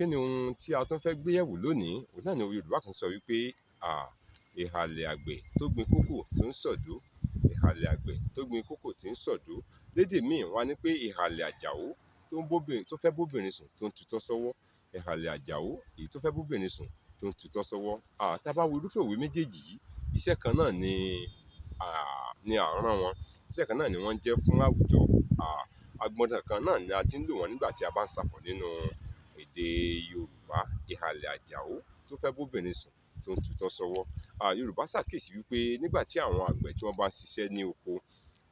Kí ni ohun tí a tún fẹ́ gbé yẹ̀wò lónìí? Òun náà ni òwe Yorùbá kan sọ wípé ìhàlẹ̀ àgbẹ̀ tó gbin kókò tó ń sọ̀dó. Ìhàlẹ̀ àgbẹ̀ tó gbin kókò tó ń sọ̀dó. Lédè míì wọ́n á ní pé ìhàlẹ̀ Àjàó tó fẹ́ bóbìnrin sùn tó ń tutọ́ sọ́wọ́. Ìhàlẹ̀ Àjàó èyí tó fẹ́ bóbìnrin sùn tó ń tutọ́ sọ́wọ́. Tá a bá wo irúfẹ́ òwe méjèèjì yìí, iṣẹ́ kan náà ni à ń rán wọn. Iṣẹ́ kan náà ni wọ́n jẹ́ fún àwùjọ. Agbọndan kan náà ni a ti ń lò wọ́n nígbà tí a bá ń sapọ̀ nínú èdè Yorùbá. Ìhàlẹ̀ Àjàó tó fẹ́ bóbìnrin sùn tó ń tutọ́ sọ́wọ́. Yorùbá ṣàkíyèsí wípé nígbà tí àwọn àgbẹ̀ tí wọ́n bá ń ṣiṣẹ́ ní oko,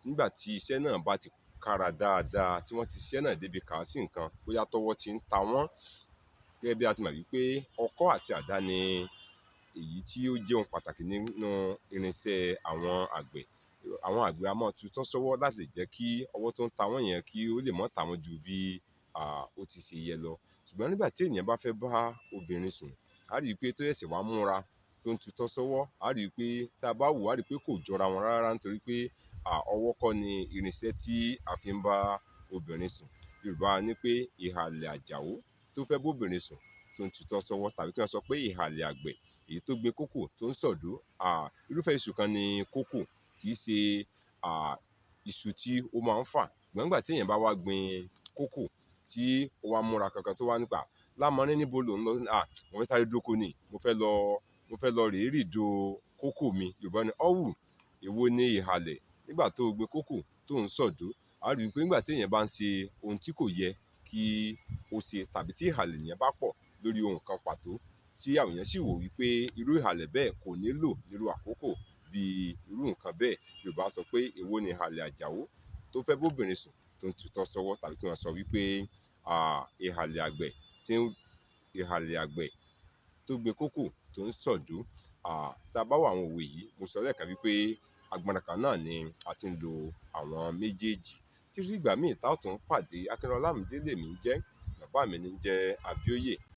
nígbà tí iṣẹ́ náà bá ti kára dáadáa, tí wọ́n ti ṣiṣẹ́ náà débi kàásì nǹkan, bóyá tọ́wọ́ ti ń ta wọ́n, gẹ́gẹ́ bí a ti mọ̀ wípé ọkọ́ àti àdá ni èyí tí ó jẹ́ ohun pàtàkì nínú irinṣẹ́ àwọn àgbẹ̀. Àwọn àgbẹ̀ a máa tutọ́ sọ́wọ́ láti lè jẹ́ kí ọwọ́ tó ń ta wọ́n yẹn kí ó lè má ta wọ́n ju bí ó ti ṣe yẹ lọ. Ṣùgbọ́n nígbà tí ènìyàn bá fẹ́ bá obìnrin sùn, a rí i pé tó ṣẹ̀ṣẹ̀ wá múra tó ń tutọ́ sọ́wọ́, a rí i pé tá a bá wò ó, a rí i pé kò jọra wọn rárá nítorí pé ọwọ́ kọ́ ni irinṣẹ́ tí a fi ń bá obìnrin sùn. Yorùbá ní pé ìhàlẹ̀ Àjàó tó fẹ́ bóbìnrin sùn tó ń tutọ́ sọ́wọ́, tàbí kí wọ́n sọ pé ìhàlẹ̀ àgbẹ̀ èyí tó gbin kókò tó ń sọ̀dó. Irúfẹ́ iṣu kan ni kókò, kì í ṣe iṣu tí ó máa ń fà. Ṣùgbọ́n nígbà tí èèyàn bá wá gbin kókò tí ó wá múra kankan tó wá nípa lámọrin níbo lò ń lọ, mo fẹ́ sáré dóko ni, mo fẹ́ lọ rèé rìdo kókò mi. Yorùbá ní ọ́wù èwo ni ìhàlẹ̀ nígbà tó gbin kókò tó ń sọ̀dó. A rí i pé nígbà tí èèyàn bá ń ṣe ohun tí kò yẹ kí ó ṣe, tàbí tí ìhàlẹ̀ yẹn bá pọ̀ lórí ohun kan pàtó, tí àwọn èèyàn sì wò wípé irú ìhàlẹ̀ bẹ́ẹ̀ kò nílò nírú àkókò bí irú nǹkan bẹ́ẹ̀. Yorùbá sọ pé èwo ni ìhàlẹ̀ Àjàó tó fẹ́ bóbìnrin sùn tó ń tutọ́ sọ́wọ́, tàbí kí wọ́n sọ wípé ìhàlẹ̀ àgbẹ̀ tó gbin kókò tó ń sọ̀dó. Tá a bá wo àwọn òwe yìí, mo sọ lẹ́ẹ̀kan wípé agbọndan kan náà ni a ti ń lo àwọn méjèèjì. Títí ìgbà míì tá ó tún pàdé, Akínọlá Ọlámídé lèmi ń jẹ́, bàbá mi ní ń jẹ́ Abíóyè.